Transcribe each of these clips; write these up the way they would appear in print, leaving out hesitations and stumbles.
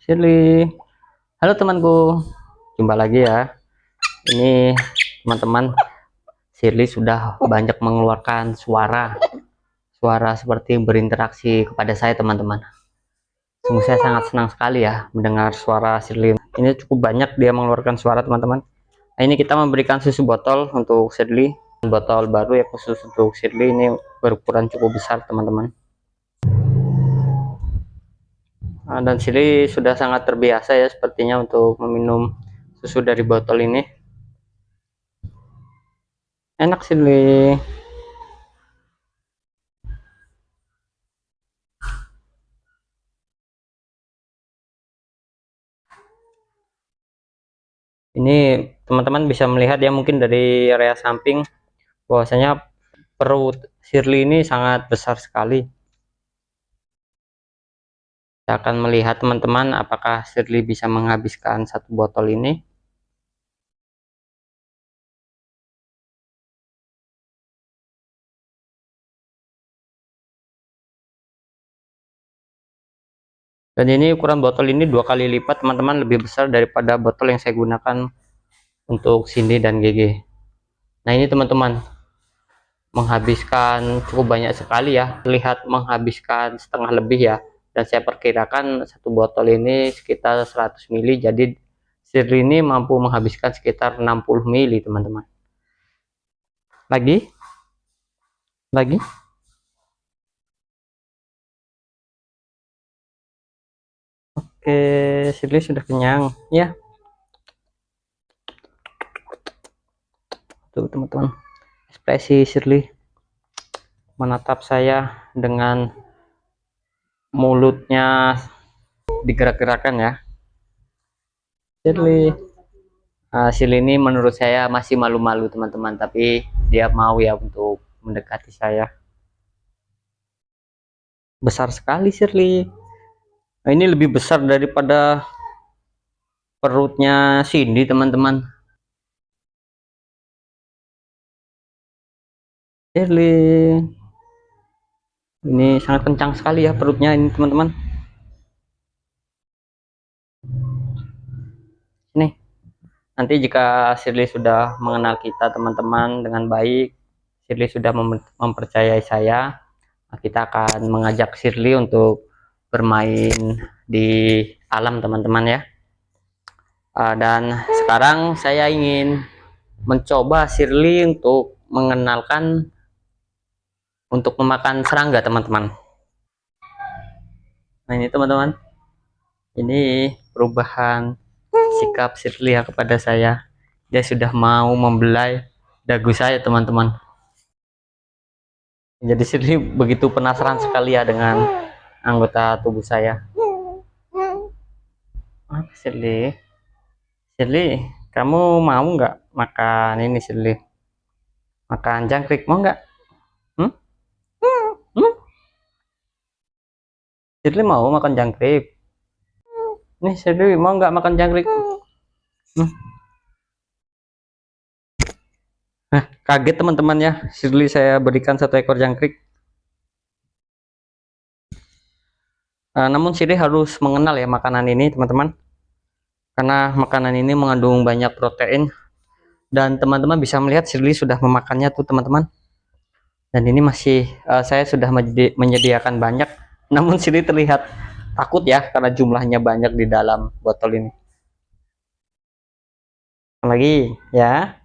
Shirley, halo temanku, jumpa lagi ya. Ini teman-teman, Shirley sudah banyak mengeluarkan suara seperti berinteraksi kepada saya teman-teman. Sungguh saya sangat senang sekali ya mendengar suara Shirley. Ini cukup banyak dia mengeluarkan suara teman-teman. Nah, ini kita memberikan susu botol untuk Shirley, botol baru ya khusus untuk Shirley, ini berukuran cukup besar teman-teman. Dan Shirley sudah sangat terbiasa ya sepertinya untuk meminum susu dari botol ini. Enak Shirley. Ini teman-teman bisa melihat ya mungkin dari area samping bahwasanya perut Shirley ini sangat besar sekali. Kita akan melihat teman-teman apakah Shirley bisa menghabiskan satu botol ini. Dan ini ukuran botol ini 2 kali lipat teman-teman, lebih besar daripada botol yang saya gunakan untuk Cindy dan GG. Nah ini teman-teman, menghabiskan cukup banyak sekali ya, lihat menghabiskan setengah lebih ya, dan saya perkirakan satu botol ini sekitar 100 ml, jadi Shirley ini mampu menghabiskan sekitar 60 ml teman-teman. Lagi oke, Shirley sudah kenyang ya. Tuh teman-teman, ekspresi Shirley menatap saya dengan mulutnya digerak-gerakan ya. Shirley ini menurut saya masih malu-malu teman-teman, tapi dia mau ya untuk mendekati saya. Besar sekali Shirley. Nah, ini lebih besar daripada perutnya Cindy teman-teman. Shirley ini sangat kencang sekali ya perutnya ini teman-teman. Nih, nanti jika Shirley sudah mengenal kita teman-teman dengan baik, Shirley sudah mempercayai saya, kita akan mengajak Shirley untuk bermain di alam teman-teman ya. Dan sekarang saya ingin mencoba Shirley untuk mengenalkan untuk memakan serangga teman-teman. Nah ini teman-teman, ini perubahan sikap Shirley ya kepada saya. Dia sudah mau membelai dagu saya teman-teman. Jadi Shirley begitu penasaran sekali ya dengan anggota tubuh saya. Shirley, kamu mau nggak makan ini Shirley? Makan jangkrik mau nggak? Hmm? Hmm? Shirley mau makan jangkrik. Nih Shirley mau nggak makan jangkrik? Hmm? Nah, kaget teman-teman ya, Shirley saya berikan 1 ekor jangkrik. Namun Shirley harus mengenal ya makanan ini teman-teman, karena makanan ini mengandung banyak protein. Dan teman-teman bisa melihat Shirley sudah memakannya tuh teman-teman. Dan ini masih saya sudah menyediakan banyak, namun Shirley terlihat takut ya karena jumlahnya banyak di dalam botol ini. Lagi ya.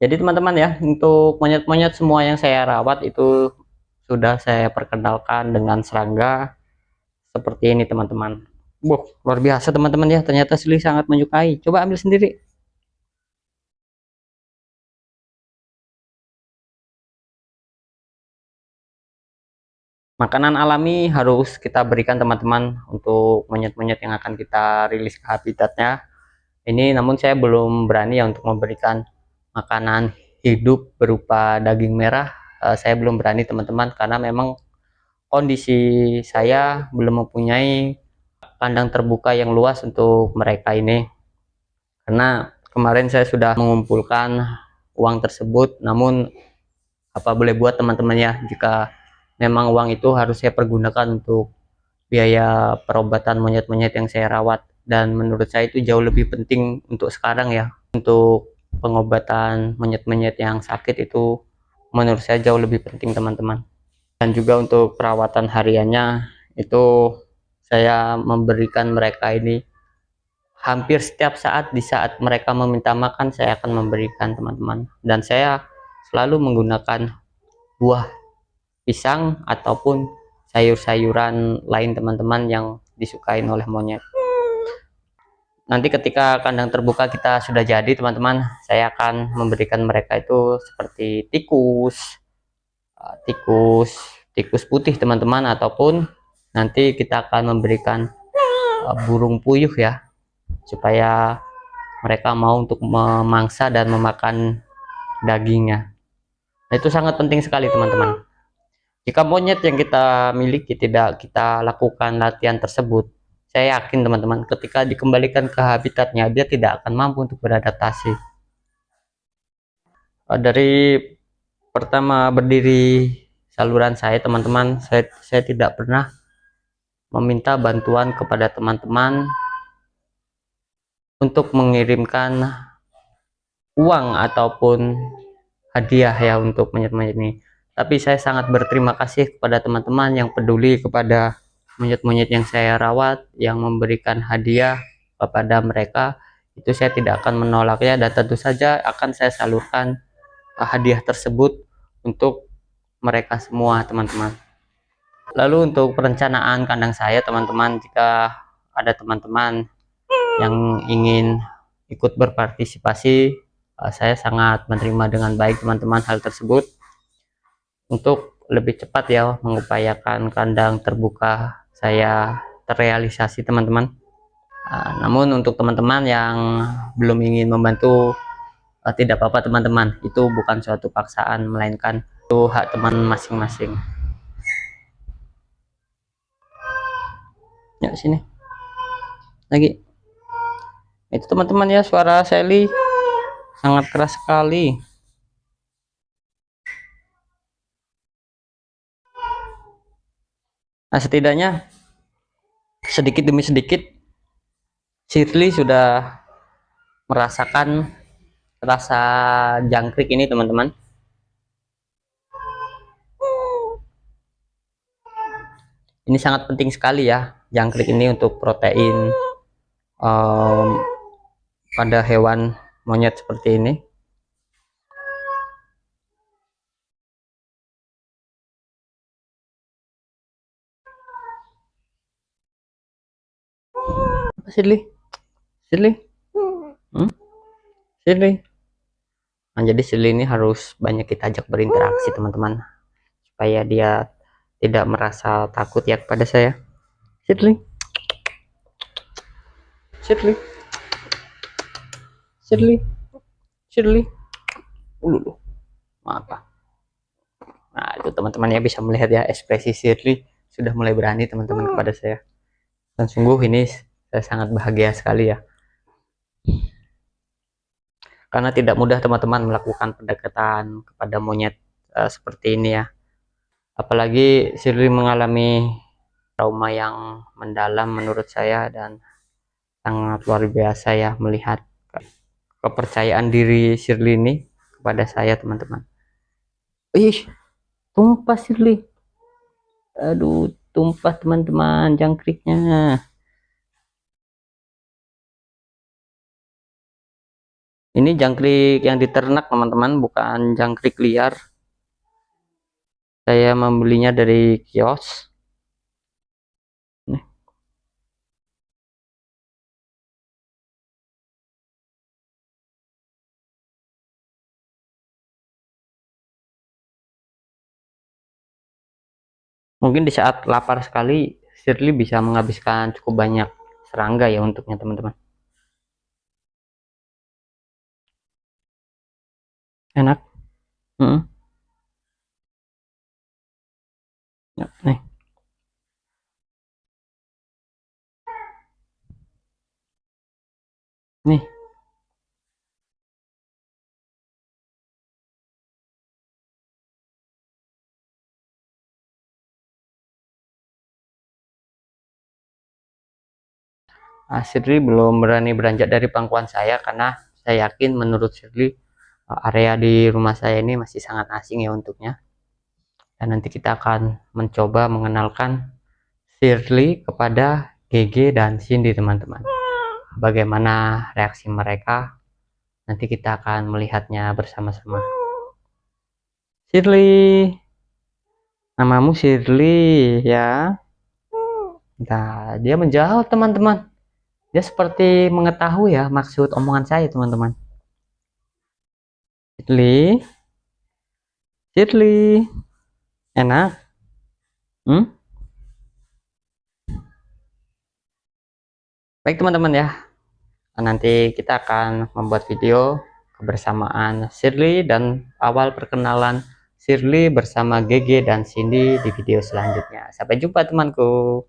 Jadi teman-teman ya, untuk monyet-monyet semua yang saya rawat itu sudah saya perkenalkan dengan serangga seperti ini teman-teman. Wow, luar biasa teman-teman ya, ternyata Shirley sangat menyukai. Coba ambil sendiri. Makanan alami harus kita berikan teman-teman untuk monyet-monyet yang akan kita rilis ke habitatnya ini, namun saya belum berani ya untuk memberikan makanan hidup berupa daging merah. Saya belum berani teman-teman, karena memang kondisi saya belum mempunyai kandang terbuka yang luas untuk mereka ini, karena kemarin saya sudah mengumpulkan uang tersebut. Namun apa boleh buat teman-teman ya, jika memang uang itu harus saya pergunakan untuk biaya perobatan monyet-monyet yang saya rawat, dan menurut saya itu jauh lebih penting untuk sekarang ya. Untuk pengobatan monyet-monyet yang sakit itu menurut saya jauh lebih penting teman-teman. Dan juga untuk perawatan hariannya itu saya memberikan mereka ini hampir setiap saat. Di saat mereka meminta makan saya akan memberikan teman-teman, dan saya selalu menggunakan buah pisang ataupun sayur-sayuran lain teman-teman yang disukain oleh monyet. Nanti ketika kandang terbuka kita sudah jadi teman-teman, saya akan memberikan mereka itu seperti tikus tikus putih teman-teman, ataupun nanti kita akan memberikan burung puyuh ya, supaya mereka mau untuk memangsa dan memakan dagingnya. Nah, itu sangat penting sekali teman-teman. Jika monyet yang kita miliki tidak kita lakukan latihan tersebut, saya yakin teman-teman ketika dikembalikan ke habitatnya dia tidak akan mampu untuk beradaptasi. Dari pertama berdiri saluran saya teman-teman, saya tidak pernah meminta bantuan kepada teman-teman untuk mengirimkan uang ataupun hadiah ya untuk monyet-monyet ini. Tapi saya sangat berterima kasih kepada teman-teman yang peduli kepada monyet-monyet yang saya rawat, yang memberikan hadiah kepada mereka. Itu saya tidak akan menolaknya, dan tentu saja akan saya salurkan hadiah tersebut untuk mereka semua teman-teman. Lalu untuk perencanaan kandang saya teman-teman, jika ada teman-teman yang ingin ikut berpartisipasi, saya sangat menerima dengan baik teman-teman hal tersebut, untuk lebih cepat ya mengupayakan kandang terbuka saya terrealisasi teman-teman. Namun untuk teman-teman yang belum ingin membantu, tidak apa-apa teman-teman, itu bukan suatu paksaan melainkan itu hak teman masing-masing. Ya sini lagi, itu teman-teman ya, suara Sally sangat keras sekali. Nah, setidaknya sedikit demi sedikit Shirley sudah merasakan rasa jangkrik ini teman-teman. Ini sangat penting sekali ya jangkrik ini untuk protein um, pada hewan monyet seperti ini. Shirley, Shirley, Shirley. Nah, jadi Shirley ini harus banyak kita ajak berinteraksi teman-teman, supaya dia tidak merasa takut ya kepada saya. Shirley, Shirley, Shirley, Shirley. Dulu, apa? Nah, itu teman-teman ya bisa melihat ya ekspresi Shirley sudah mulai berani teman-teman kepada saya. Dan sungguh ini saya sangat bahagia sekali ya. Karena tidak mudah teman-teman melakukan pendekatan kepada monyet seperti ini ya. Apalagi Shirley mengalami trauma yang mendalam menurut saya, dan sangat luar biasa ya melihat kepercayaan diri Shirley ini kepada saya teman-teman. Ih, tumpah Shirley. Aduh, tumpah teman-teman jangkriknya. Ini jangkrik yang diternak teman-teman, bukan jangkrik liar. Saya membelinya dari kios. Nih. Mungkin di saat lapar sekali Shirley bisa menghabiskan cukup banyak serangga ya untuknya teman-teman. Enak. Hmm. Ya, nih. Nih. Shirley belum berani beranjak dari pangkuan saya karena saya yakin menurut Shirley area di rumah saya ini masih sangat asing ya untuknya. Dan nanti kita akan mencoba mengenalkan Shirley kepada GG dan Cindy teman-teman. Bagaimana reaksi mereka? Nanti kita akan melihatnya bersama-sama. Shirley, namamu Shirley ya. Nah, dia menjawab teman-teman. Dia seperti mengetahui ya maksud omongan saya teman-teman. Shirley, Shirley, enak. Hmm? Baik teman-teman ya. Nanti kita akan membuat video kebersamaan Shirley dan awal perkenalan Shirley bersama GG dan Cindy di video selanjutnya. Sampai jumpa temanku.